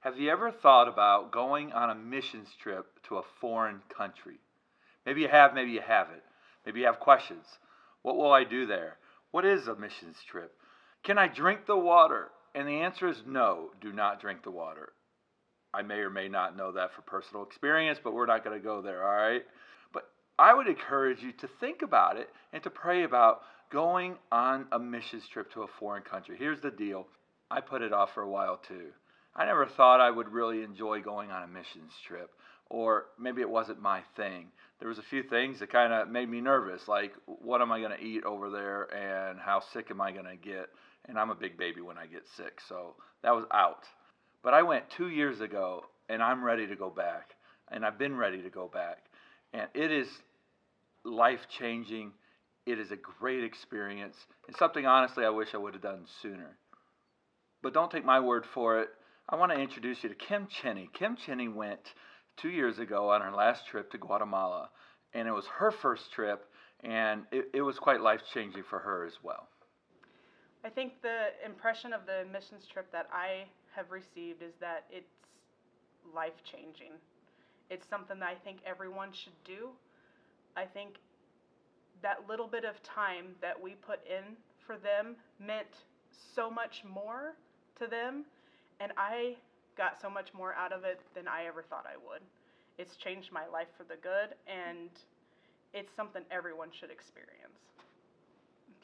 Have you ever thought about going on a missions trip to a foreign country? Maybe you have, maybe you haven't. Maybe you have questions. What will I do there? What is a missions trip? Can I drink the water? And the answer is no, do not drink the water. I may or may not know that for personal experience, but we're not going to go there, all right? But I would encourage you to think about it and to pray about going on a missions trip to a foreign country. Here's the deal. I put it off for a while too. I never thought I would really enjoy going on a missions trip, or maybe it wasn't my thing. There was a few things that kind of made me nervous, like what am I going to eat over there and how sick am I going to get? And I'm a big baby when I get sick, so that was out. But I went 2 years ago, and I'm ready to go back, and I've been ready to go back. And it is life-changing. It is a great experience, and something honestly I wish I would have done sooner. But don't take my word for it. I want to introduce you to Kim Cheney. Kim Cheney went 2 years ago on her last trip to Guatemala, and it was her first trip, and it was quite life-changing for her as well. I think the impression of the missions trip that I have received is that it's life-changing. It's something that I think everyone should do. I think that little bit of time that we put in for them meant so much more to them, and I got so much more out of it than I ever thought I would. It's changed my life for the good, and it's something everyone should experience.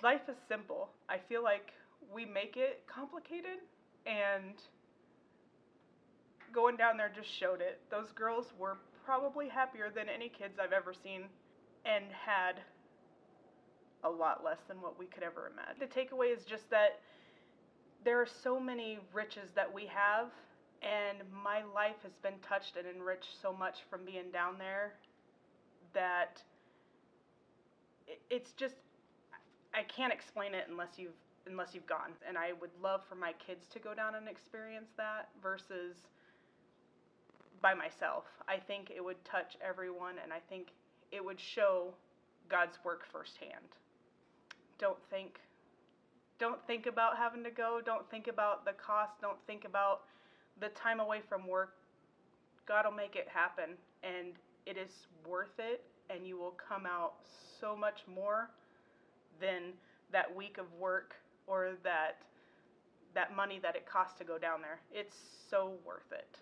Life is simple. I feel like we make it complicated, and going down there just showed it. Those girls were probably happier than any kids I've ever seen, and had a lot less than what we could ever imagine. The takeaway is just that there are so many riches that we have, and my life has been touched and enriched so much from being down there that it's just, I can't explain it unless you've gone. And I would love for my kids to go down and experience that versus by myself. I think it would touch everyone, and I think it would show God's work firsthand. Don't think about having to go. Don't think about the cost. Don't think about the time away from work. God will make it happen, and it is worth it, and you will come out so much more than that week of work or that money that it costs to go down there. It's so worth it.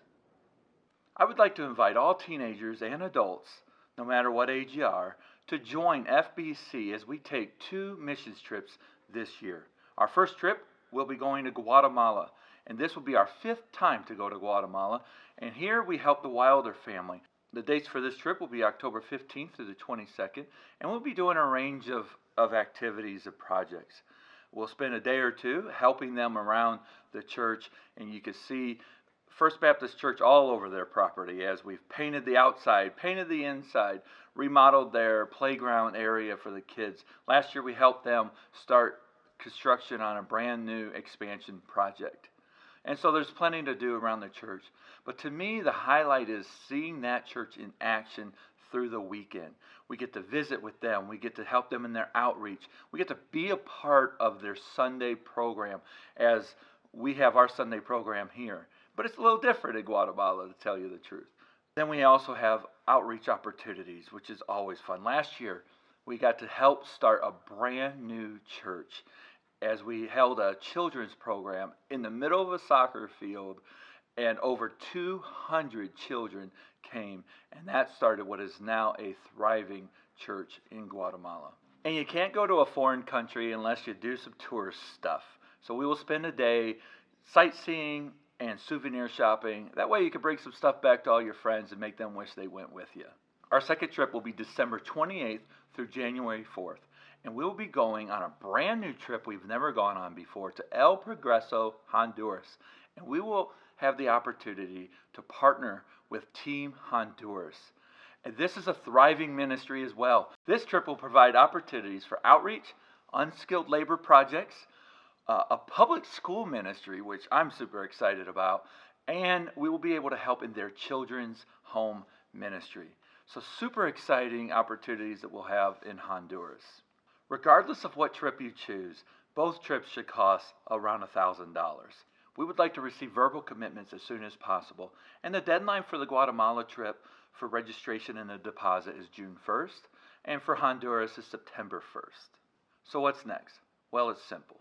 I would like to invite all teenagers and adults, no matter what age you are, to join FBC as we take 2 missions trips this year. Our first trip, we'll be going to Guatemala, and this will be our 5th time to go to Guatemala, and here we help the Wilder family. The dates for this trip will be October 15th to the 22nd, and we'll be doing a range of activities and projects. We'll spend a day or two helping them around the church, and you can see First Baptist Church all over their property as we've painted the outside, painted the inside, remodeled their playground area for the kids. Last year we helped them start construction on a brand new expansion project. And so there's plenty to do around the church. But to me, the highlight is seeing that church in action through the weekend. We get to visit with them. We get to help them in their outreach. We get to be a part of their Sunday program as we have our Sunday program here. But it's a little different in Guatemala, to tell you the truth. Then we also have outreach opportunities, which is always fun. Last year, we got to help start a brand new church as we held a children's program in the middle of a soccer field, and over 200 children came, and that started what is now a thriving church in Guatemala. And you can't go to a foreign country unless you do some tourist stuff. So we will spend a day sightseeing and souvenir shopping. That way you can bring some stuff back to all your friends and make them wish they went with you. Our second trip will be December 28th through January 4th. And we'll be going on a brand new trip we've never gone on before to El Progreso Honduras. And we will have the opportunity to partner with Team Honduras. And this is a thriving ministry as well. This trip will provide opportunities for outreach, unskilled labor projects, a public school ministry, which I'm super excited about, and we will be able to help in their children's home ministry. So super exciting opportunities that we'll have in Honduras. Regardless of what trip you choose, both trips should cost around $1,000. We would like to receive verbal commitments as soon as possible, and the deadline for the Guatemala trip for registration and a deposit is June 1st, and for Honduras is September 1st. So what's next? Well, it's simple.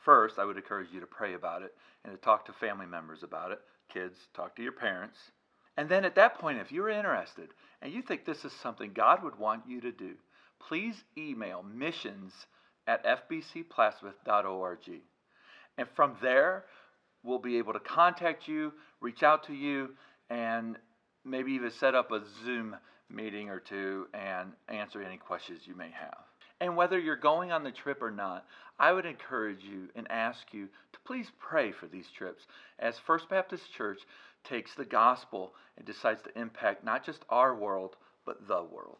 First, I would encourage you to pray about it and to talk to family members about it. Kids, talk to your parents. And then at that point, if you're interested and you think this is something God would want you to do, please email missions@fbcplattsmouth.org. And from there, we'll be able to contact you, reach out to you, and maybe even set up a Zoom meeting or two and answer any questions you may have. And whether you're going on the trip or not, I would encourage you and ask you to please pray for these trips as First Baptist Church takes the gospel and decides to impact not just our world, but the world.